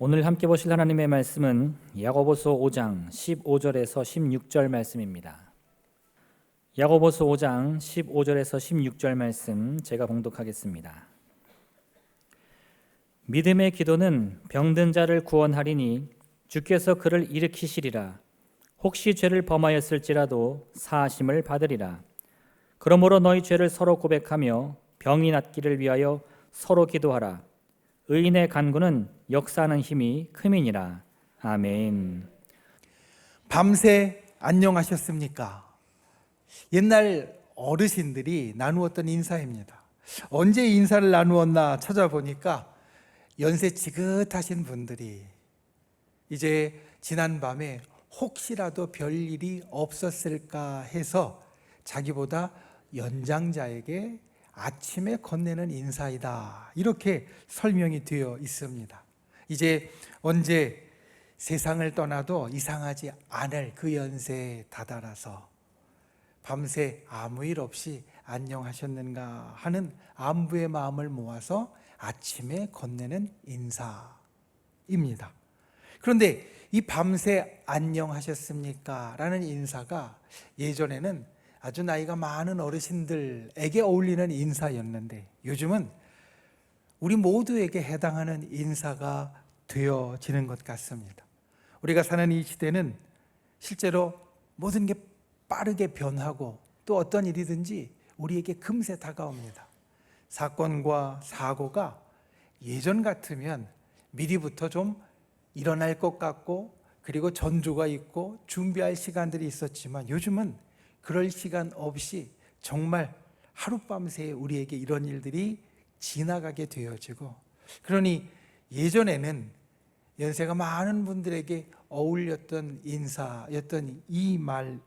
오늘 함께 보실 하나님의 말씀은 야고보서 5장 15절에서 16절 말씀입니다. 야고보서 5장 15절에서 16절 말씀 제가 봉독하겠습니다. 믿음의 기도는 병든 자를 구원하리니 주께서 그를 일으키시리라. 혹시 죄를 범하였을지라도 사하심을 받으리라. 그러므로 너희 죄를 서로 고백하며 병이 낫기를 위하여 서로 기도하라. 의인의 간구는 역사하는 힘이 큼이니라. 아멘. 밤새 안녕하셨습니까? 옛날 어르신들이 나누었던 인사입니다. 언제 인사를 나누었나 찾아보니까 연세 지긋하신 분들이 이제 지난밤에 혹시라도 별일이 없었을까 해서 자기보다 연장자에게 아침에 건네는 인사이다, 이렇게 설명이 되어 있습니다. 이제 언제 세상을 떠나도 이상하지 않을 그 연세에 다다라서 밤새 아무 일 없이 안녕하셨는가 하는 안부의 마음을 모아서 아침에 건네는 인사입니다. 그런데 이 밤새 안녕하셨습니까? 라는 인사가 예전에는 아주 나이가 많은 어르신들에게 어울리는 인사였는데 요즘은 우리 모두에게 해당하는 인사가 되어지는 것 같습니다. 우리가 사는 이 시대는 실제로 모든 게 빠르게 변하고 또 어떤 일이든지 우리에게 금세 다가옵니다. 사건과 사고가 예전 같으면 미리부터 좀 일어날 것 같고 그리고 전조가 있고 준비할 시간들이 있었지만 요즘은 그럴 시간 없이 정말 하룻밤새 우리에게 이런 일들이 지나가게 되어지고, 그러니 예전에는 연세가 많은 분들에게 어울렸던 인사였던 이 말이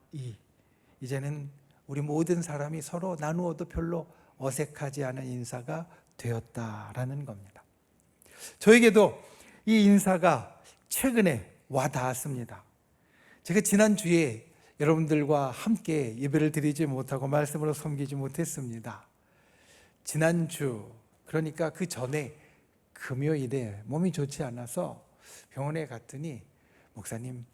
이제는 우리 모든 사람이 서로 나누어도 별로 어색하지 않은 인사가 되었다라는 겁니다. 저에게도 이 인사가 최근에 와 닿았습니다. 제가 지난주에 여러분들과 함께 예배를 드리지 못하고 말씀으로 섬기지 못했습니다. 지난주, 그러니까 그 전에 금요일에 몸이 좋지 않아서 병원에 갔더니 목사님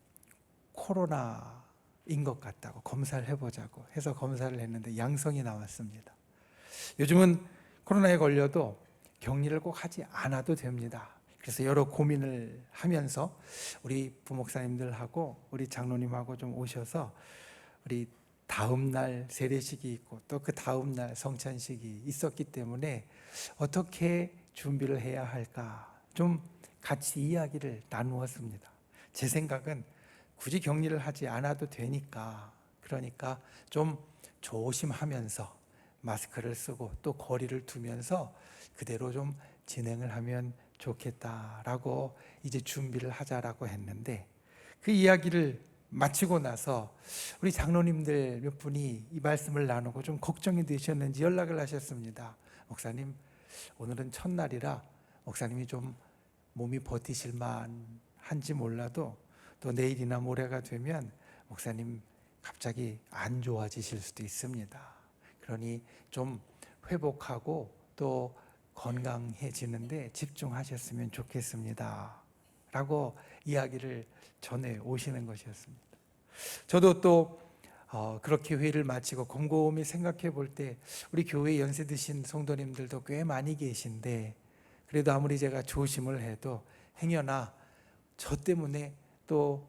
코로나인 것 같다고 검사를 해보자고 해서 검사를 했는데 양성이 나왔습니다. 요즘은 코로나에 걸려도 격리를 꼭 하지 않아도 됩니다. 그래서 여러 고민을 하면서 우리 부목사님들하고 우리 장로님하고 좀 오셔서 우리 다음 날 세례식이 있고 또 그 다음 날 성찬식이 있었기 때문에 어떻게 준비를 해야 할까 좀 같이 이야기를 나누었습니다. 제 생각은 굳이 격리를 하지 않아도 되니까, 그러니까 좀 조심하면서 마스크를 쓰고 또 거리를 두면서 그대로 좀 진행을 하면 좋겠다라고 이제 준비를 하자라고 했는데, 그 이야기를 마치고 나서 우리 장로님들 몇 분이 이 말씀을 나누고 좀 걱정이 되셨는지 연락을 하셨습니다. 목사님, 오늘은 첫날이라 목사님이 좀 몸이 버티실 만한지 몰라도 또 내일이나 모레가 되면 목사님 갑자기 안 좋아지실 수도 있습니다. 그러니 좀 회복하고 또 건강해지는데 집중하셨으면 좋겠습니다 라고 이야기를 전해 오시는 것이었습니다. 저도 또 그렇게 회의를 마치고 곰곰이 생각해 볼 때 우리 교회 연세 드신 성도님들도 꽤 많이 계신데, 그래도 아무리 제가 조심을 해도 행여나 저 때문에 또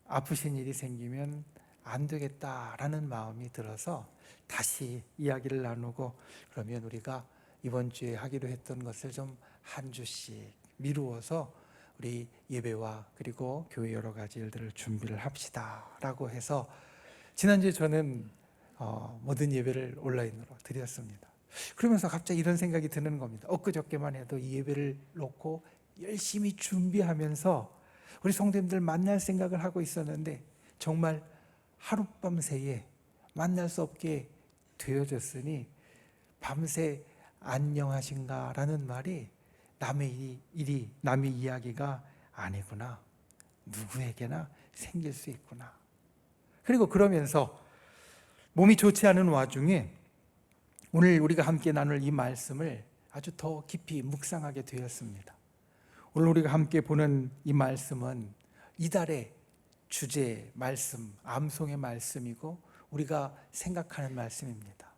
아프신 일이 생기면 안 되겠다라는 마음이 들어서 다시 이야기를 나누고, 그러면 우리가 이번 주에 하기로 했던 것을 좀 한 주씩 미루어서 우리 예배와 그리고 교회 여러 가지 일들을 준비를 합시다 라고 해서 지난주에 저는 모든 예배를 온라인으로 드렸습니다. 그러면서 갑자기 이런 생각이 드는 겁니다. 엊그저께만 해도 이 예배를 놓고 열심히 준비하면서 우리 성도님들 만날 생각을 하고 있었는데 정말 하룻밤 새에 만날 수 없게 되어졌으니 밤새 안녕하신가 라는 말이 남의 일이 남의 이야기가 아니구나, 누구에게나 생길 수 있구나. 그리고 그러면서 몸이 좋지 않은 와중에 오늘 우리가 함께 나눌 이 말씀을 아주 더 깊이 묵상하게 되었습니다. 오늘 우리가 함께 보는 이 말씀은 이달의 주제 말씀, 암송의 말씀이고 우리가 생각하는 말씀입니다.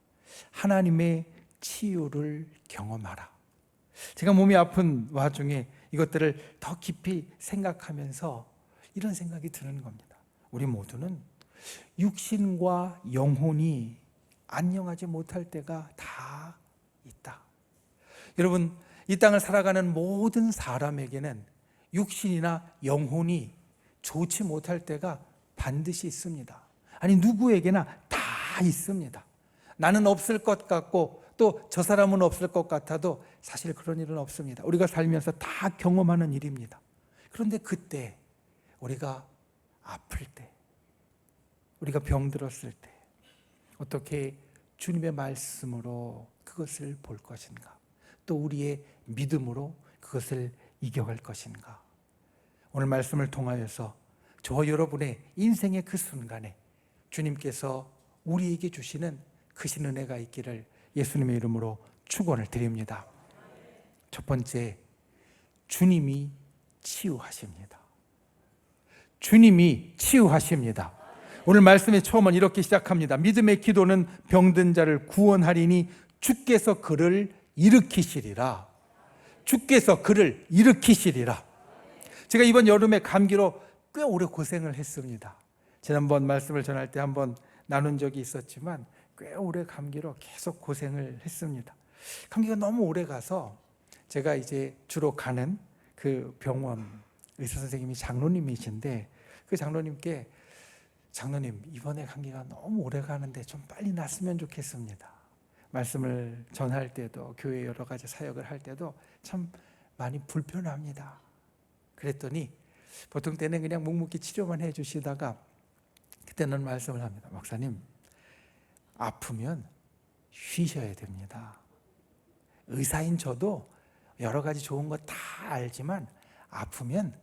하나님의 치유를 경험하라. 제가 몸이 아픈 와중에 이것들을 더 깊이 생각하면서 이런 생각이 드는 겁니다. 우리 모두는 육신과 영혼이 안녕하지 못할 때가 다 있다. 여러분, 이 땅을 살아가는 모든 사람에게는 육신이나 영혼이 좋지 못할 때가 반드시 있습니다. 아니, 누구에게나 다 있습니다. 나는 없을 것 같고 또 저 사람은 없을 것 같아도 사실 그런 일은 없습니다. 우리가 살면서 다 경험하는 일입니다. 그런데 그때 우리가 아플 때, 우리가 병들었을 때 어떻게 주님의 말씀으로 그것을 볼 것인가, 또 우리의 믿음으로 그것을 이겨갈 것인가. 오늘 말씀을 통하여서 저와 여러분의 인생의 그 순간에 주님께서 우리에게 주시는 크신 은혜가 있기를 예수님의 이름으로 축원을 드립니다. 첫 번째, 주님이 치유하십니다. 주님이 치유하십니다. 오늘 말씀의 처음은 이렇게 시작합니다. 믿음의 기도는 병든 자를 구원하리니 주께서 그를 일으키시리라. 주께서 그를 일으키시리라. 제가 이번 여름에 감기로 꽤 오래 고생을 했습니다. 지난번 말씀을 전할 때 한번 나눈 적이 있었지만 꽤 오래 감기로 계속 고생을 했습니다. 감기가 너무 오래 가서 제가 이제 주로 가는 그 병원 의사 선생님이 장로님이신데 그 장로님께 장로님, 이번에 감기가 너무 오래 가는데 좀 빨리 낫으면 좋겠습니다. 말씀을 전할 때도 교회 여러 가지 사역을 할 때도 참 많이 불편합니다. 그랬더니 보통 때는 그냥 묵묵히 치료만 해주시다가 그때는 말씀을 합니다. 목사님, 아프면 쉬셔야 됩니다. 의사인 저도 여러 가지 좋은 거 다 알지만 아프면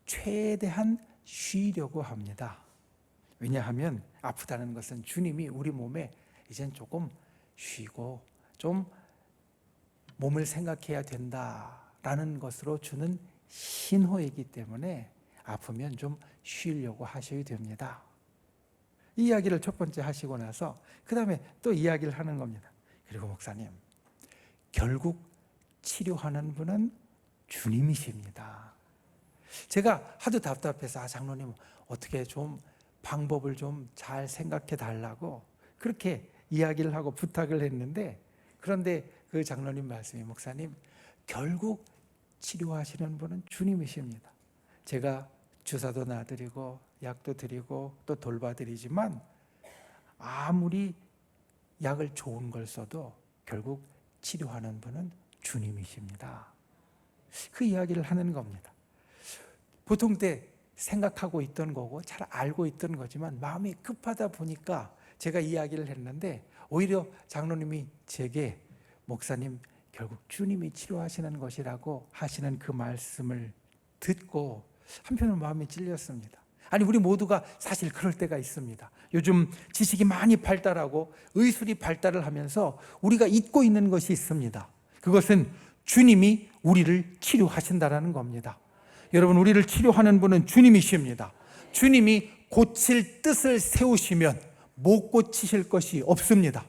최대한 쉬려고 합니다. 왜냐하면 아프다는 것은 주님이 우리 몸에 이젠 조금 쉬고 좀 몸을 생각해야 된다라는 것으로 주는 신호이기 때문에 아프면 좀 쉬려고 하셔야 됩니다. 이 이야기를 첫 번째 하시고 나서 그 다음에 또 이야기를 하는 겁니다. 그리고 목사님, 결국 치료하는 분은 주님이십니다. 제가 하도 답답해서 장로님 어떻게 좀 방법을 좀 잘 생각해 달라고 그렇게 이야기를 하고 부탁을 했는데, 그런데 그 장로님 말씀이 목사님, 결국 치료하시는 분은 주님이십니다. 제가 주사도 놔드리고 약도 드리고 또 돌봐드리지만 아무리 약을 좋은 걸 써도 결국 치료하는 분은 주님이십니다. 그 이야기를 하는 겁니다. 보통 때 생각하고 있던 거고 잘 알고 있던 거지만 마음이 급하다 보니까 제가 이야기를 했는데 오히려 장로님이 제게 목사님, 결국 주님이 치료하시는 것이라고 하시는 그 말씀을 듣고 한편으로 마음이 찔렸습니다. 아니, 우리 모두가 사실 그럴 때가 있습니다. 요즘 지식이 많이 발달하고 의술이 발달을 하면서 우리가 잊고 있는 것이 있습니다. 그것은 주님이 우리를 치료하신다라는 겁니다. 여러분, 우리를 치료하는 분은 주님이십니다. 주님이 고칠 뜻을 세우시면 못 고치실 것이 없습니다.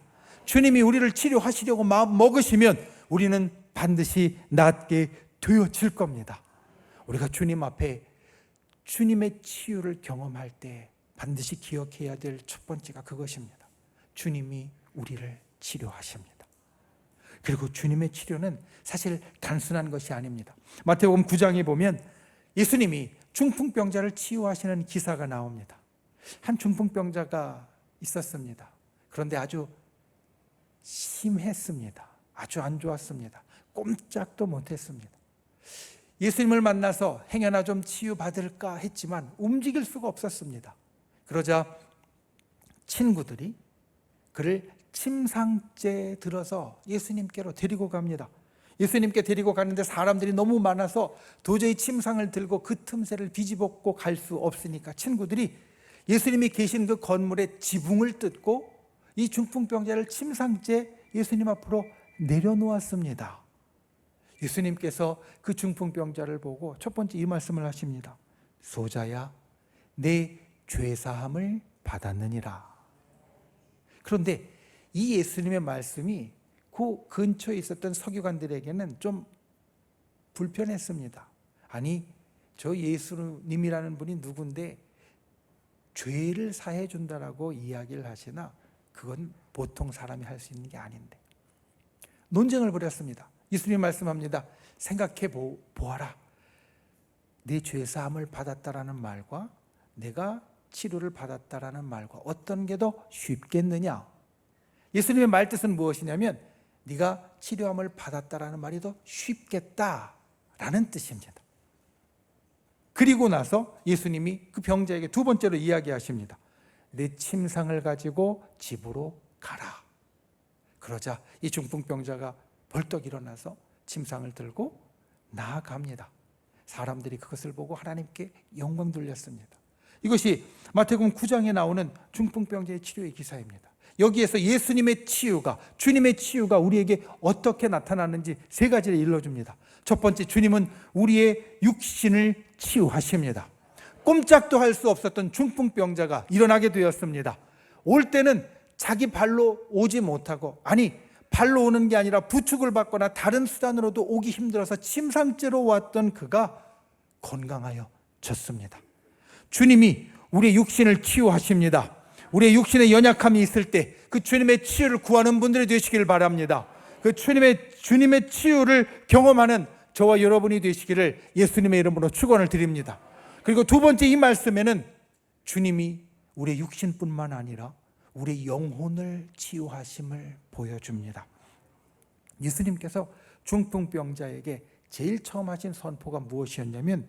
주님이 우리를 치료하시려고 마음 먹으시면 우리는 반드시 낫게 되어질 겁니다. 우리가 주님 앞에 주님의 치유를 경험할 때 반드시 기억해야 될 첫 번째가 그것입니다. 주님이 우리를 치료하십니다. 그리고 주님의 치료는 사실 단순한 것이 아닙니다. 마태복음 9장에 보면 예수님이 중풍병자를 치유하시는 기사가 나옵니다. 한 중풍병자가 있었습니다. 그런데 아주 심했습니다. 아주 안 좋았습니다. 꼼짝도 못했습니다. 예수님을 만나서 행여나 좀 치유받을까 했지만 움직일 수가 없었습니다. 그러자 친구들이 그를 침상째에 들어서 예수님께로 데리고 갑니다. 예수님께 데리고 가는데 사람들이 너무 많아서 도저히 침상을 들고 그 틈새를 뒤집고 갈 수 없으니까 친구들이 예수님이 계신 그 건물의 지붕을 뜯고 이 중풍병자를 침상째 예수님 앞으로 내려놓았습니다. 예수님께서 그 중풍병자를 보고 첫 번째 이 말씀을 하십니다. 소자야, 내 죄사함을 받았느니라. 그런데 이 예수님의 말씀이 그 근처에 있었던 서기관들에게는 좀 불편했습니다. 아니, 저 예수님이라는 분이 누군데 죄를 사해 준다라고 이야기를 하시나? 그건 보통 사람이 할 수 있는 게 아닌데. 논쟁을 벌였습니다. 예수님 말씀합니다. 생각해 보아라. 내 죄사함을 받았다라는 말과 내가 치료를 받았다라는 말과 어떤 게 더 쉽겠느냐? 예수님의 말뜻은 무엇이냐면 네가 치료함을 받았다라는 말이 더 쉽겠다라는 뜻입니다. 그리고 나서 예수님이 그 병자에게 두 번째로 이야기하십니다. 내 침상을 가지고 집으로 가라. 그러자 이 중풍병자가 벌떡 일어나서 침상을 들고 나아갑니다. 사람들이 그것을 보고 하나님께 영광 돌렸습니다. 이것이 마태복음 9장에 나오는 중풍병자의 치료의 기사입니다. 여기에서 예수님의 치유가, 주님의 치유가 우리에게 어떻게 나타나는지 세 가지를 일러줍니다. 첫 번째, 주님은 우리의 육신을 치유하십니다. 꼼짝도 할 수 없었던 중풍병자가 일어나게 되었습니다. 올 때는 자기 발로 오지 못하고, 아니 발로 오는 게 아니라 부축을 받거나 다른 수단으로도 오기 힘들어서 침상째로 왔던 그가 건강하여졌습니다. 주님이 우리의 육신을 치유하십니다. 우리의 육신에 연약함이 있을 때 그 주님의 치유를 구하는 분들이 되시길 바랍니다. 그 주님의 치유를 경험하는 저와 여러분이 되시기를 예수님의 이름으로 축원을 드립니다. 그리고 두 번째, 이 말씀에는 주님이 우리의 육신뿐만 아니라 우리의 영혼을 치유하심을 보여줍니다. 예수님께서 중풍병자에게 제일 처음 하신 선포가 무엇이었냐면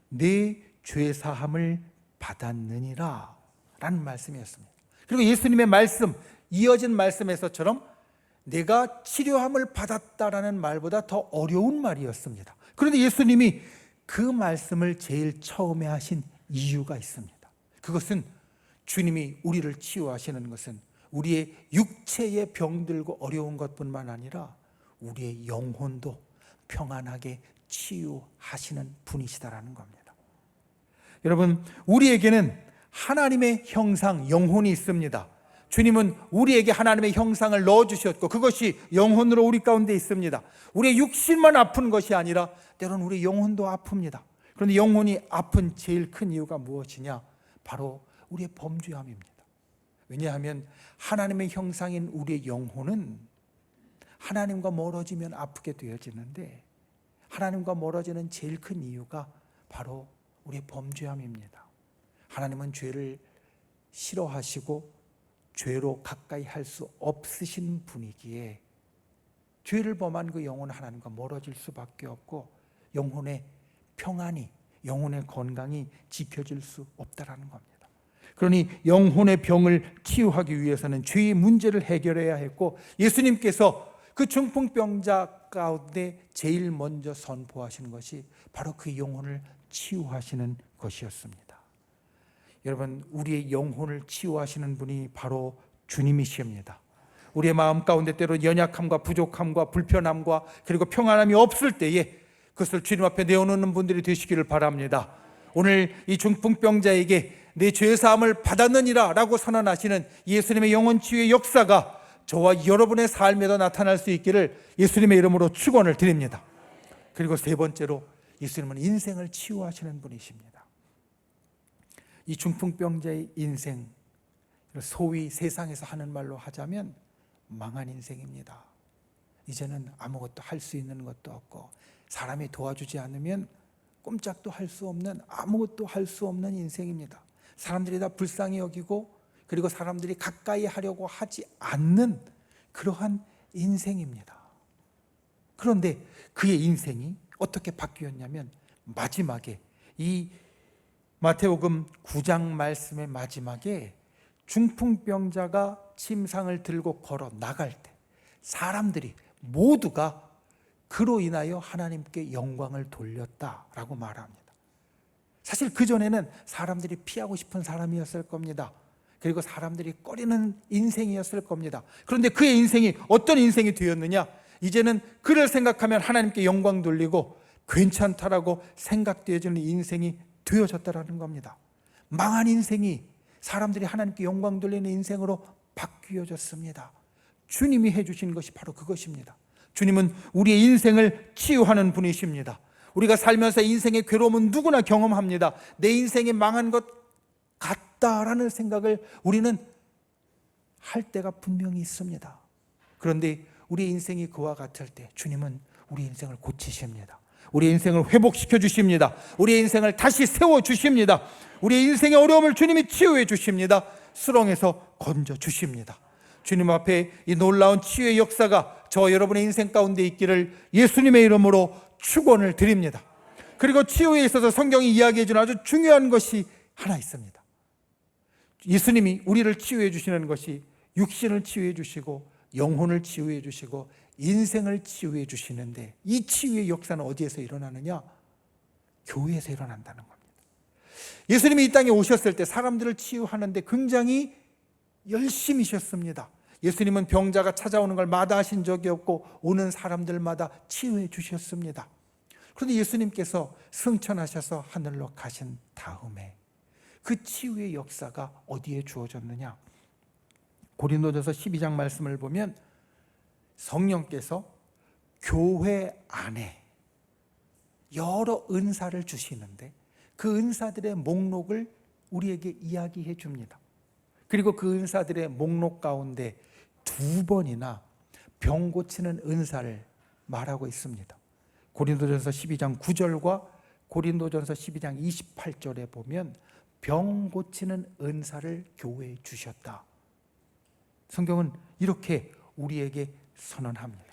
내 죄사함을 받았느니라 라는 말씀이었습니다. 그리고 예수님의 말씀, 이어진 말씀에서처럼 내가 치료함을 받았다라는 말보다 더 어려운 말이었습니다. 그런데 예수님이 그 말씀을 제일 처음에 하신 이유가 있습니다. 그것은 주님이 우리를 치유하시는 것은 우리의 육체의 병들고 어려운 것뿐만 아니라 우리의 영혼도 평안하게 치유하시는 분이시다라는 겁니다. 여러분, 우리에게는 하나님의 형상, 영혼이 있습니다. 주님은 우리에게 하나님의 형상을 넣어주셨고 그것이 영혼으로 우리 가운데 있습니다. 우리의 육신만 아픈 것이 아니라 때로는 우리 영혼도 아픕니다. 그런데 영혼이 아픈 제일 큰 이유가 무엇이냐? 바로 우리의 범죄함입니다. 왜냐하면 하나님의 형상인 우리의 영혼은 하나님과 멀어지면 아프게 되어지는데 하나님과 멀어지는 제일 큰 이유가 바로 우리의 범죄함입니다. 하나님은 죄를 싫어하시고 죄로 가까이 할 수 없으신 분이기에 죄를 범한 그 영혼은 하나님과 멀어질 수밖에 없고 영혼의 평안이, 영혼의 건강이 지켜질 수 없다라는 겁니다. 그러니 영혼의 병을 치유하기 위해서는 죄의 문제를 해결해야 했고 예수님께서 그 중풍병자 가운데 제일 먼저 선포하시는 것이 바로 그 영혼을 치유하시는 것이었습니다. 여러분, 우리의 영혼을 치유하시는 분이 바로 주님이십니다. 우리의 마음 가운데 때로 연약함과 부족함과 불편함과 그리고 평안함이 없을 때에 그것을 주님 앞에 내어놓는 분들이 되시기를 바랍니다. 오늘 이 중풍병자에게 내 죄사함을 받았느니라 라고 선언하시는 예수님의 영혼 치유의 역사가 저와 여러분의 삶에도 나타날 수 있기를 예수님의 이름으로 축원을 드립니다. 그리고 세 번째로 예수님은 인생을 치유하시는 분이십니다. 이 중풍병자의 인생, 소위 세상에서 하는 말로 하자면 망한 인생입니다. 이제는 아무것도 할 수 있는 것도 없고 사람이 도와주지 않으면 꼼짝도 할 수 없는, 아무것도 할 수 없는 인생입니다. 사람들이 다 불쌍히 여기고 그리고 사람들이 가까이 하려고 하지 않는 그러한 인생입니다. 그런데 그의 인생이 어떻게 바뀌었냐면 마지막에 이 마태복음 9장 말씀의 마지막에 중풍병자가 침상을 들고 걸어 나갈 때 사람들이 모두가 그로 인하여 하나님께 영광을 돌렸다라고 말합니다. 사실 그전에는 사람들이 피하고 싶은 사람이었을 겁니다. 그리고 사람들이 꺼리는 인생이었을 겁니다. 그런데 그의 인생이 어떤 인생이 되었느냐? 이제는 그를 생각하면 하나님께 영광 돌리고 괜찮다라고 생각되어지는 인생이 되어졌다라는 겁니다. 망한 인생이 사람들이 하나님께 영광 돌리는 인생으로 바뀌어졌습니다. 주님이 해주신 것이 바로 그것입니다. 주님은 우리의 인생을 치유하는 분이십니다. 우리가 살면서 인생의 괴로움은 누구나 경험합니다. 내 인생이 망한 것 같다라는 생각을 우리는 할 때가 분명히 있습니다. 그런데 우리 인생이 그와 같을 때 주님은 우리 인생을 고치십니다. 우리 인생을 회복시켜 주십니다. 우리 인생을 다시 세워 주십니다. 우리 인생의 어려움을 주님이 치유해 주십니다. 수렁에서 건져 주십니다. 주님 앞에 이 놀라운 치유의 역사가 저 여러분의 인생 가운데 있기를 예수님의 이름으로 축원을 드립니다. 그리고 치유에 있어서 성경이 이야기해 주는 아주 중요한 것이 하나 있습니다. 예수님이 우리를 치유해 주시는 것이 육신을 치유해 주시고 영혼을 치유해 주시고 인생을 치유해 주시는데, 이 치유의 역사는 어디에서 일어나느냐? 교회에서 일어난다는 겁니다. 예수님이 이 땅에 오셨을 때 사람들을 치유하는데 굉장히 열심히셨습니다. 예수님은 병자가 찾아오는 걸 마다하신 적이 없고 오는 사람들마다 치유해 주셨습니다. 그런데 예수님께서 승천하셔서 하늘로 가신 다음에 그 치유의 역사가 어디에 주어졌느냐? 고린도전서 12장 말씀을 보면 성령께서 교회 안에 여러 은사를 주시는데 그 은사들의 목록을 우리에게 이야기해 줍니다. 그리고 그 은사들의 목록 가운데 2번이나 병 고치는 은사를 말하고 있습니다. 고린도전서 12장 9절과 고린도전서 12장 28절에 보면 병 고치는 은사를 교회에 주셨다. 성경은 이렇게 우리에게 선언합니다.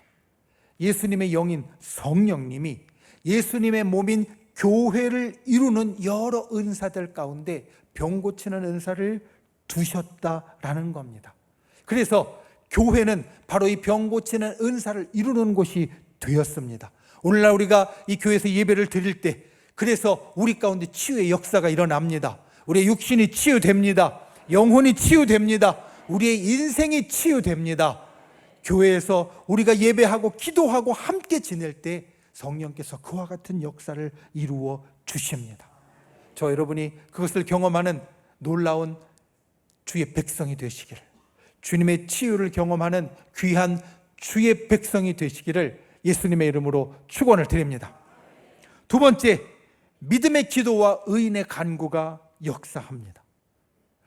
예수님의 영인 성령님이 예수님의 몸인 교회를 이루는 여러 은사들 가운데 병 고치는 은사를 두셨다라는 겁니다. 그래서 교회는 바로 이 병 고치는 은사를 이루는 곳이 되었습니다. 오늘날 우리가 이 교회에서 예배를 드릴 때 그래서 우리 가운데 치유의 역사가 일어납니다. 우리의 육신이 치유됩니다. 영혼이 치유됩니다. 우리의 인생이 치유됩니다. 교회에서 우리가 예배하고 기도하고 함께 지낼 때 성령께서 그와 같은 역사를 이루어 주십니다. 저 여러분이 그것을 경험하는 놀라운 주의 백성이 되시기를, 주님의 치유를 경험하는 귀한 주의 백성이 되시기를 예수님의 이름으로 축원을 드립니다. 두 번째, 믿음의 기도와 의인의 간구가 역사합니다.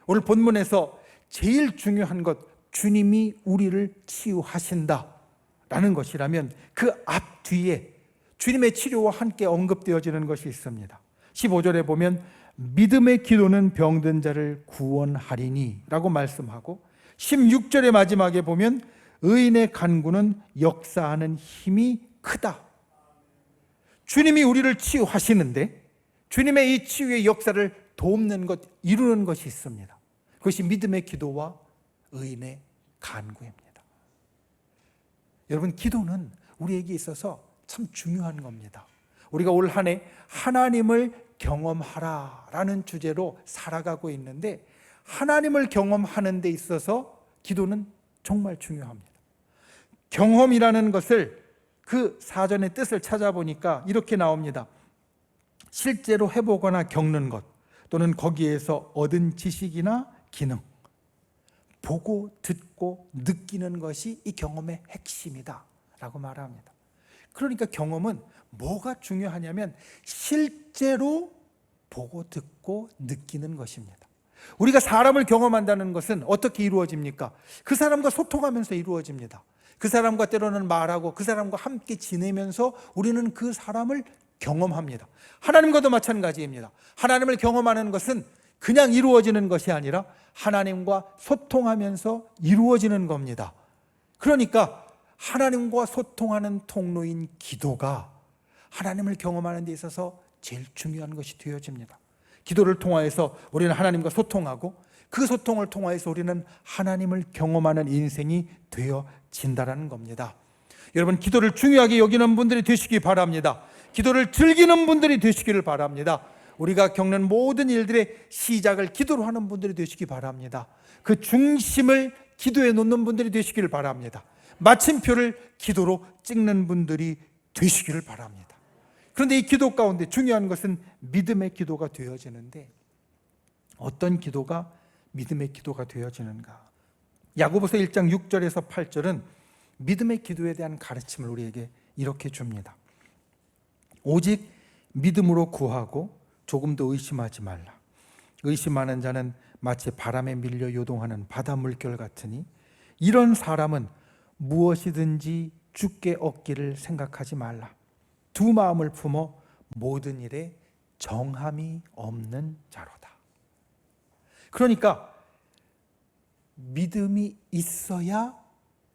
오늘 본문에서 제일 중요한 것, 주님이 우리를 치유하신다라는 것이라면 그 앞뒤에 주님의 치료와 함께 언급되어지는 것이 있습니다. 15절에 보면 믿음의 기도는 병든 자를 구원하리니 라고 말씀하고, 16절의 마지막에 보면 의인의 간구는 역사하는 힘이 크다. 주님이 우리를 치유하시는데 주님의 이 치유의 역사를 돕는 것, 이루는 것이 있습니다. 그것이 믿음의 기도와 의인의 간구입니다. 여러분, 기도는 우리에게 있어서 참 중요한 겁니다. 우리가 올 한 해 하나님을 경험하라라는 주제로 살아가고 있는데, 하나님을 경험하는 데 있어서 기도는 정말 중요합니다. 경험이라는 것을 그 사전의 뜻을 찾아보니까 이렇게 나옵니다. 실제로 해보거나 겪는 것, 또는 거기에서 얻은 지식이나 기능, 보고 듣고 느끼는 것이 이 경험의 핵심이다 라고 말합니다. 그러니까 경험은 뭐가 중요하냐면 실제로 보고 듣고 느끼는 것입니다. 우리가 사람을 경험한다는 것은 어떻게 이루어집니까? 그 사람과 소통하면서 이루어집니다. 그 사람과 때로는 말하고 그 사람과 함께 지내면서 우리는 그 사람을 경험합니다. 하나님과도 마찬가지입니다. 하나님을 경험하는 것은 그냥 이루어지는 것이 아니라 하나님과 소통하면서 이루어지는 겁니다. 그러니까 하나님과 소통하는 통로인 기도가 하나님을 경험하는 데 있어서 제일 중요한 것이 되어집니다. 기도를 통하여서 우리는 하나님과 소통하고 그 소통을 통하여서 우리는 하나님을 경험하는 인생이 되어진다는 겁니다. 여러분, 기도를 중요하게 여기는 분들이 되시기 바랍니다. 기도를 즐기는 분들이 되시기를 바랍니다. 우리가 겪는 모든 일들의 시작을 기도로 하는 분들이 되시기 바랍니다. 그 중심을 기도에 놓는 분들이 되시기를 바랍니다. 마침표를 기도로 찍는 분들이 되시기를 바랍니다. 그런데 이 기도 가운데 중요한 것은 믿음의 기도가 되어지는데, 어떤 기도가 믿음의 기도가 되어지는가? 야고보서 1장 6절에서 8절은 믿음의 기도에 대한 가르침을 우리에게 이렇게 줍니다. 오직 믿음으로 구하고 조금도 의심하지 말라. 의심하는 자는 마치 바람에 밀려 요동하는 바다 물결 같으니 이런 사람은 무엇이든지 주께 얻기를 생각하지 말라. 두 마음을 품어 모든 일에 정함이 없는 자로다. 그러니까 믿음이 있어야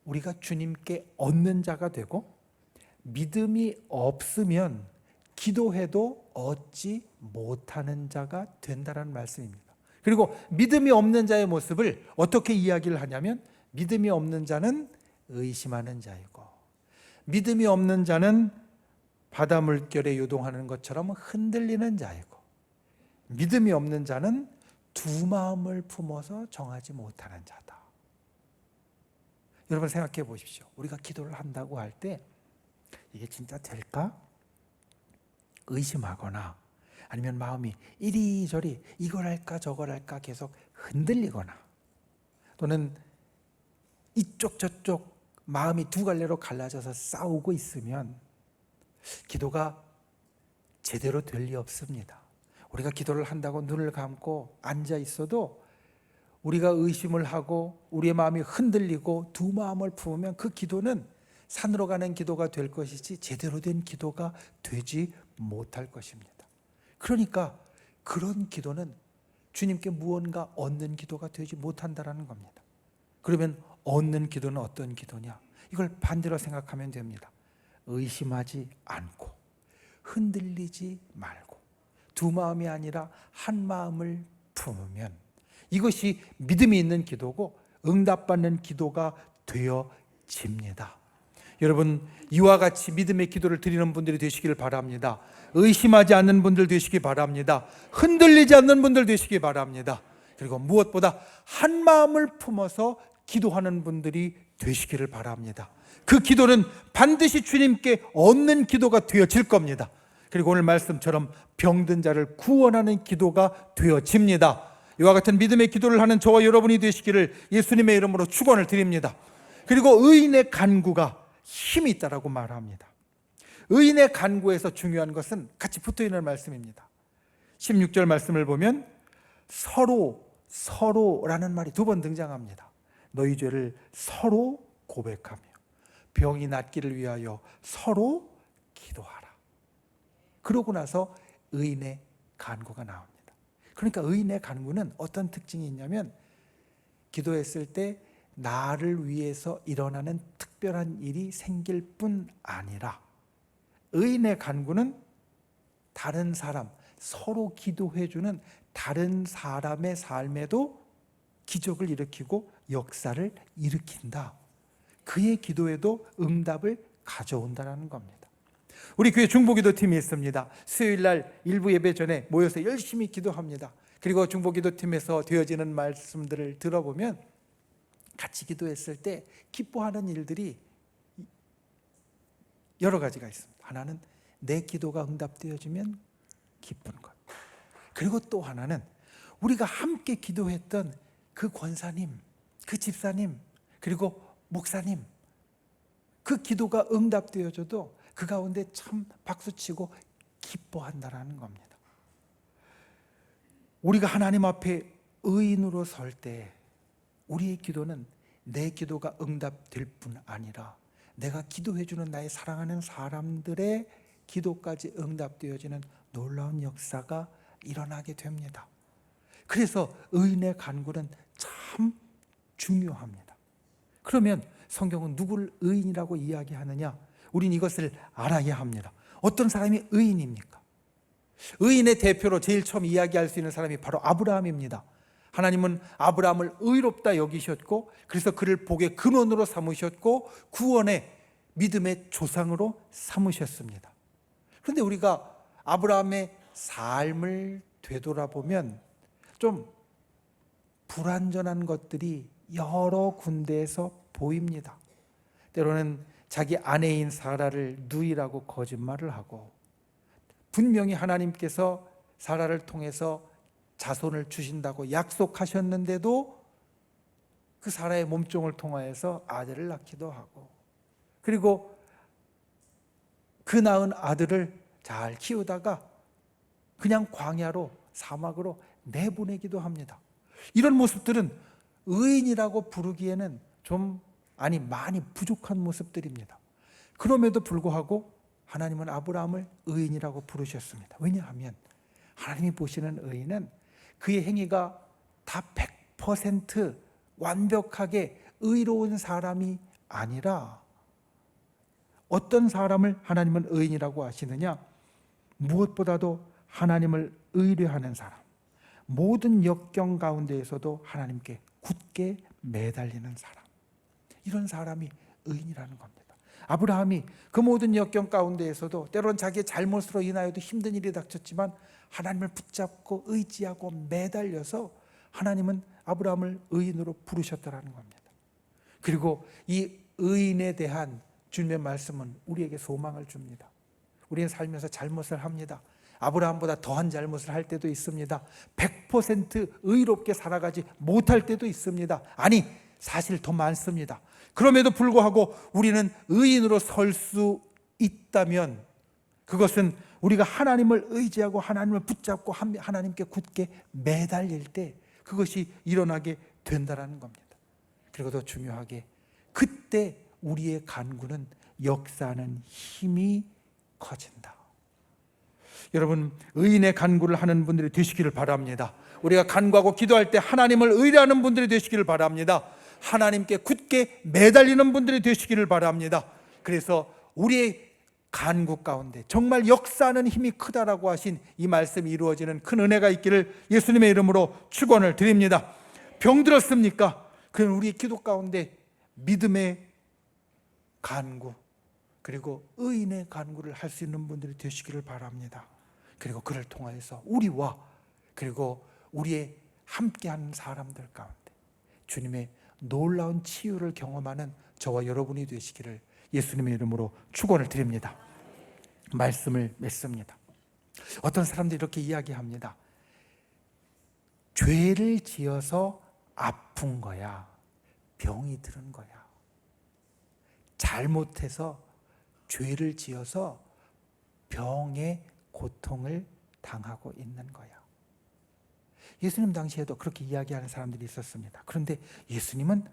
우리가 주님께 얻는 자가 되고, 믿음이 없으면 기도해도 얻지 못하는 자가 된다는 말씀입니다. 그리고 믿음이 없는 자의 모습을 어떻게 이야기를 하냐면, 믿음이 없는 자는 의심하는 자이고, 믿음이 없는 자는 바다 물결에 요동하는 것처럼 흔들리는 자이고, 믿음이 없는 자는 두 마음을 품어서 정하지 못하는 자다. 여러분 생각해 보십시오. 우리가 기도를 한다고 할 때 이게 진짜 될까? 의심하거나, 아니면 마음이 이리저리 이걸 할까 저걸 할까 계속 흔들리거나, 또는 이쪽 저쪽 마음이 두 갈래로 갈라져서 싸우고 있으면 기도가 제대로 될 리 없습니다. 우리가 기도를 한다고 눈을 감고 앉아 있어도 우리가 의심을 하고 우리의 마음이 흔들리고 두 마음을 품으면 그 기도는 산으로 가는 기도가 될 것이지 제대로 된 기도가 되지 못할 것입니다. 그러니까 그런 기도는 주님께 무언가 얻는 기도가 되지 못한다는 겁니다. 그러면 얻는 기도는 어떤 기도냐? 이걸 반대로 생각하면 됩니다. 의심하지 않고 흔들리지 말고 두 마음이 아니라 한 마음을 품으면 이것이 믿음이 있는 기도고 응답받는 기도가 되어집니다. 여러분, 이와 같이 믿음의 기도를 드리는 분들이 되시기를 바랍니다. 의심하지 않는 분들 되시기 바랍니다. 흔들리지 않는 분들 되시기 바랍니다. 그리고 무엇보다 한 마음을 품어서 기도하는 분들이 되시기를 바랍니다. 그 기도는 반드시 주님께 얻는 기도가 되어질 겁니다. 그리고 오늘 말씀처럼 병든 자를 구원하는 기도가 되어집니다. 이와 같은 믿음의 기도를 하는 저와 여러분이 되시기를 예수님의 이름으로 축원을 드립니다. 그리고 의인의 간구가 힘이 있다라고 말합니다. 의인의 간구에서 중요한 것은 같이 붙어있는 말씀입니다. 16절 말씀을 보면 서로라는 말이 두 번 등장합니다. 너희 죄를 서로 고백하며 병이 낫기를 위하여 서로 기도하라. 그러고 나서 의인의 간구가 나옵니다. 그러니까 의인의 간구는 어떤 특징이 있냐면, 기도했을 때 나를 위해서 일어나는 특별한 일이 생길 뿐 아니라, 의인의 간구는 다른 사람, 서로 기도해주는 다른 사람의 삶에도 기적을 일으키고 역사를 일으킨다. 그의 기도에도 응답을 가져온다는 겁니다. 우리 교회 중보기도팀이 있습니다. 수요일날 일부 예배 전에 모여서 열심히 기도합니다. 그리고 중보기도팀에서 되어지는 말씀들을 들어보면 같이 기도했을 때 기뻐하는 일들이 여러 가지가 있습니다. 하나는 내 기도가 응답되어지면 기쁜 것. 그리고 또 하나는 우리가 함께 기도했던 그 권사님, 그 집사님, 그리고 목사님, 그 기도가 응답되어져도 그 가운데 참 박수치고 기뻐한다라는 겁니다. 우리가 하나님 앞에 의인으로 설 때 우리의 기도는 내 기도가 응답될 뿐 아니라 내가 기도해주는 나의 사랑하는 사람들의 기도까지 응답되어지는 놀라운 역사가 일어나게 됩니다. 그래서 의인의 간구는 참 중요합니다. 그러면 성경은 누구를 의인이라고 이야기하느냐? 우린 이것을 알아야 합니다. 어떤 사람이 의인입니까? 의인의 대표로 제일 처음 이야기할 수 있는 사람이 바로 아브라함입니다. 하나님은 아브라함을 의롭다 여기셨고, 그래서 그를 복의 근원으로 삼으셨고 구원의 믿음의 조상으로 삼으셨습니다. 그런데 우리가 아브라함의 삶을 되돌아보면 좀 불완전한 것들이 여러 군데에서 보입니다. 때로는 자기 아내인 사라를 누이라고 거짓말을 하고, 분명히 하나님께서 사라를 통해서 자손을 주신다고 약속하셨는데도 그 사라의 몸종을 통하여서 아들을 낳기도 하고, 그리고 그 낳은 아들을 잘 키우다가 그냥 광야로, 사막으로 내보내기도 합니다. 이런 모습들은 의인이라고 부르기에는 많이 부족한 모습들입니다. 그럼에도 불구하고 하나님은 아브라함을 의인이라고 부르셨습니다. 왜냐하면 하나님이 보시는 의인은 그의 행위가 다 100% 완벽하게 의로운 사람이 아니라, 어떤 사람을 하나님은 의인이라고 하시느냐? 무엇보다도 하나님을 의뢰하는 사람, 모든 역경 가운데에서도 하나님께 굳게 매달리는 사람, 이런 사람이 의인이라는 겁니다. 아브라함이 그 모든 역경 가운데에서도 때로는 자기의 잘못으로 인하여도 힘든 일이 닥쳤지만 하나님을 붙잡고 의지하고 매달려서 하나님은 아브라함을 의인으로 부르셨다는 겁니다. 그리고 이 의인에 대한 주님의 말씀은 우리에게 소망을 줍니다. 우리는 살면서 잘못을 합니다. 아브라함보다 더한 잘못을 할 때도 있습니다. 100% 의롭게 살아가지 못할 때도 있습니다. 아니, 사실 더 많습니다. 그럼에도 불구하고 우리는 의인으로 설 수 있다면 그것은 우리가 하나님을 의지하고 하나님을 붙잡고 하나님께 굳게 매달릴 때 그것이 일어나게 된다는 겁니다. 그리고 더 중요하게 그때 우리의 간구는 역사하는 힘이 커진다. 여러분, 의인의 간구를 하는 분들이 되시기를 바랍니다. 우리가 간구하고 기도할 때 하나님을 의뢰하는 분들이 되시기를 바랍니다. 하나님께 굳게 매달리는 분들이 되시기를 바랍니다. 그래서 우리의 간구 가운데 정말 역사하는 힘이 크다라고 하신 이 말씀이 이루어지는 큰 은혜가 있기를 예수님의 이름으로 축원을 드립니다. 병들었습니까? 그는 우리 기도 가운데 믿음의 간구, 그리고 의인의 간구를 할 수 있는 분들이 되시기를 바랍니다. 그리고 그를 통하여서 우리와 그리고 우리의 함께하는 사람들 가운데 주님의 놀라운 치유를 경험하는 저와 여러분이 되시기를 예수님의 이름으로 축원을 드립니다. 말씀을 맺습니다. 어떤 사람들이 이렇게 이야기합니다. 죄를 지어서 아픈 거야, 병이 들은 거야. 잘못해서 죄를 지어서 병의 고통을 당하고 있는 거야. 예수님 당시에도 그렇게 이야기하는 사람들이 있었습니다. 그런데 예수님은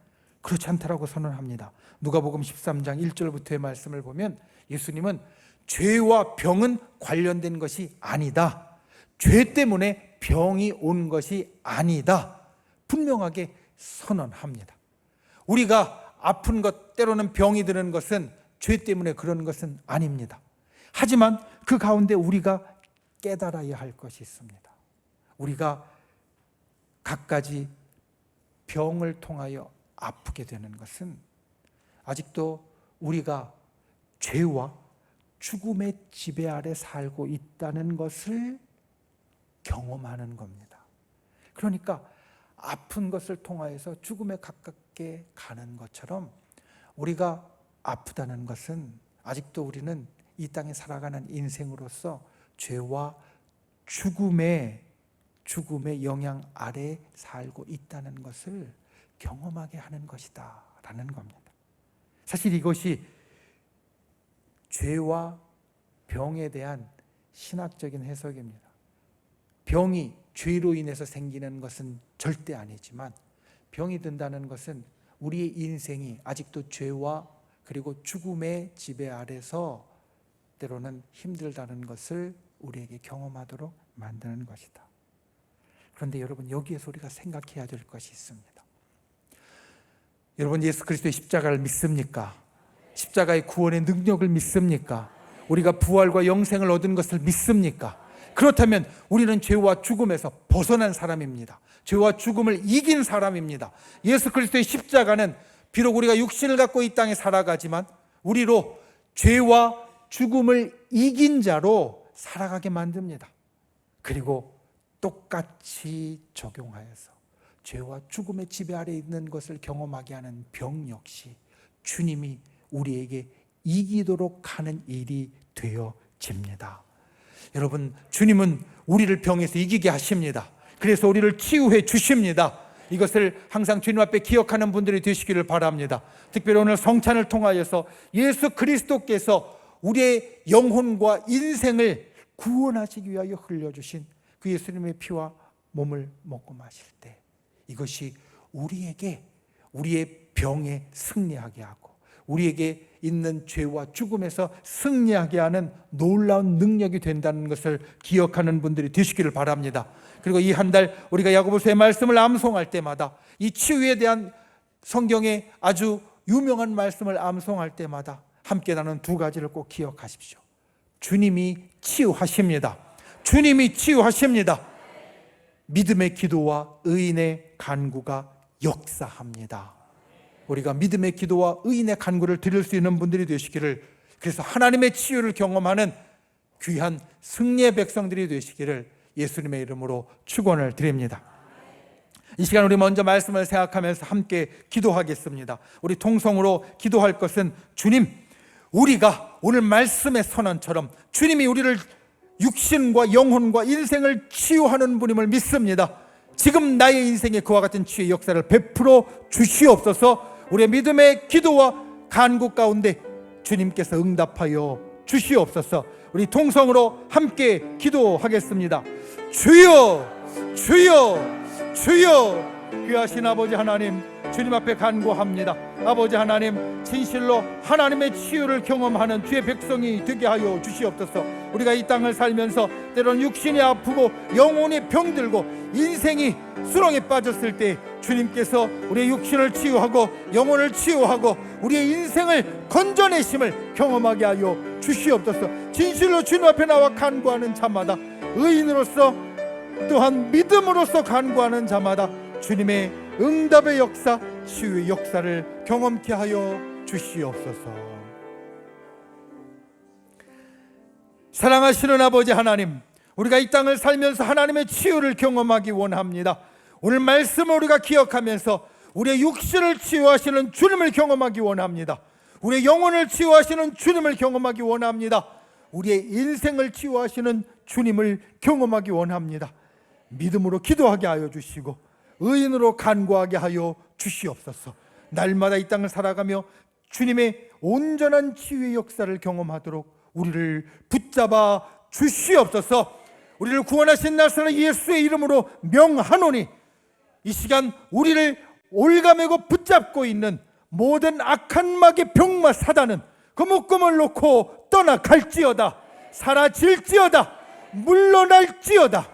그렇지 않다라고 선언합니다. 누가복음 13장 1절부터의 말씀을 보면 예수님은 죄와 병은 관련된 것이 아니다. 죄 때문에 병이 온 것이 아니다. 분명하게 선언합니다. 우리가 아픈 것, 때로는 병이 드는 것은 죄 때문에 그런 것은 아닙니다. 하지만 그 가운데 우리가 깨달아야 할 것이 있습니다. 우리가 갖가지 병을 통하여 아프게 되는 것은 아직도 우리가 죄와 죽음의 지배 아래 살고 있다는 것을 경험하는 겁니다. 그러니까 아픈 것을 통하여서 죽음에 가깝게 가는 것처럼 우리가 아프다는 것은 아직도 우리는 이 땅에 살아가는 인생으로서 죄와 죽음의 영향 아래 살고 있다는 것을 경험하게 하는 것이다 라는 겁니다. 사실 이것이 죄와 병에 대한 신학적인 해석입니다. 병이 죄로 인해서 생기는 것은 절대 아니지만 병이 든다는 것은 우리의 인생이 아직도 죄와 그리고 죽음의 지배 아래서 때로는 힘들다는 것을 우리에게 경험하도록 만드는 것이다. 그런데 여러분, 여기에서 우리가 생각해야 될 것이 있습니다. 여러분, 예수 그리스도의 십자가를 믿습니까? 십자가의 구원의 능력을 믿습니까? 우리가 부활과 영생을 얻은 것을 믿습니까? 그렇다면 우리는 죄와 죽음에서 벗어난 사람입니다. 죄와 죽음을 이긴 사람입니다. 예수 그리스도의 십자가는 비록 우리가 육신을 갖고 이 땅에 살아가지만 우리로 죄와 죽음을 이긴 자로 살아가게 만듭니다. 그리고 똑같이 적용하여서 죄와 죽음의 지배 아래 있는 것을 경험하게 하는 병 역시 주님이 우리에게 이기도록 하는 일이 되어집니다. 여러분, 주님은 우리를 병에서 이기게 하십니다. 그래서 우리를 치유해 주십니다. 이것을 항상 주님 앞에 기억하는 분들이 되시기를 바랍니다. 특별히 오늘 성찬을 통하여서 예수 그리스도께서 우리의 영혼과 인생을 구원하시기 위하여 흘려주신 그 예수님의 피와 몸을 먹고 마실 때 이것이 우리에게 우리의 병에 승리하게 하고 우리에게 있는 죄와 죽음에서 승리하게 하는 놀라운 능력이 된다는 것을 기억하는 분들이 되시기를 바랍니다. 그리고 이 한 달 우리가 야고보서의 말씀을 암송할 때마다 이 치유에 대한 성경의 아주 유명한 말씀을 암송할 때마다 함께 나눈 두 가지를 꼭 기억하십시오. 주님이 치유하십니다. 주님이 치유하십니다. 믿음의 기도와 의인의 간구가 역사합니다. 우리가 믿음의 기도와 의인의 간구를 드릴 수 있는 분들이 되시기를, 그래서 하나님의 치유를 경험하는 귀한 승리의 백성들이 되시기를 예수님의 이름으로 축원을 드립니다. 이 시간 우리 먼저 말씀을 생각하면서 함께 기도하겠습니다. 우리 통성으로 기도할 것은, 주님, 우리가 오늘 말씀의 선언처럼 주님이 우리를 육신과 영혼과 인생을 치유하는 분임을 믿습니다. 지금 나의 인생에 그와 같은 치유의 역사를 베풀어 주시옵소서. 우리의 믿음의 기도와 간구 가운데 주님께서 응답하여 주시옵소서. 우리 통성으로 함께 기도하겠습니다. 주여, 주여, 주여. 귀하신 아버지 하나님, 주님 앞에 간구합니다. 아버지 하나님, 진실로 하나님의 치유를 경험하는 주의 백성이 되게 하여 주시옵소서. 우리가 이 땅을 살면서 때로는 육신이 아프고 영혼이 병들고 인생이 수렁에 빠졌을 때 주님께서 우리의 육신을 치유하고 영혼을 치유하고 우리의 인생을 건져내심을 경험하게 하여 주시옵소서. 진실로 주님 앞에 나와 간구하는 자마다, 의인으로서 또한 믿음으로서 간구하는 자마다 주님의 응답의 역사, 치유의 역사를 경험케 하여 주시옵소서. 사랑하시는 아버지 하나님, 우리가 이 땅을 살면서 하나님의 치유를 경험하기 원합니다. 오늘 말씀을 우리가 기억하면서 우리의 육신을 치유하시는 주님을 경험하기 원합니다. 우리의 영혼을 치유하시는 주님을 경험하기 원합니다. 우리의 인생을 치유하시는 주님을 경험하기 원합니다. 믿음으로 기도하게 하여 주시고 의인으로 간구하게 하여 주시옵소서. 날마다 이 땅을 살아가며 주님의 온전한 치유의 역사를 경험하도록 우리를 붙잡아 주시옵소서. 우리를 구원하신 나사렛 예수의 이름으로 명하노니, 이 시간 우리를 올가매고 붙잡고 있는 모든 악한 마귀 병마 사단은 그 묶음을 놓고 떠나갈지어다, 사라질지어다, 물러날지어다.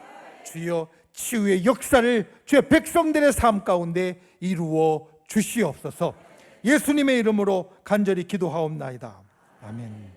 주여, 치유의 역사를 주의 백성들의 삶 가운데 이루어 주시옵소서. 예수님의 이름으로 간절히 기도하옵나이다. 아멘.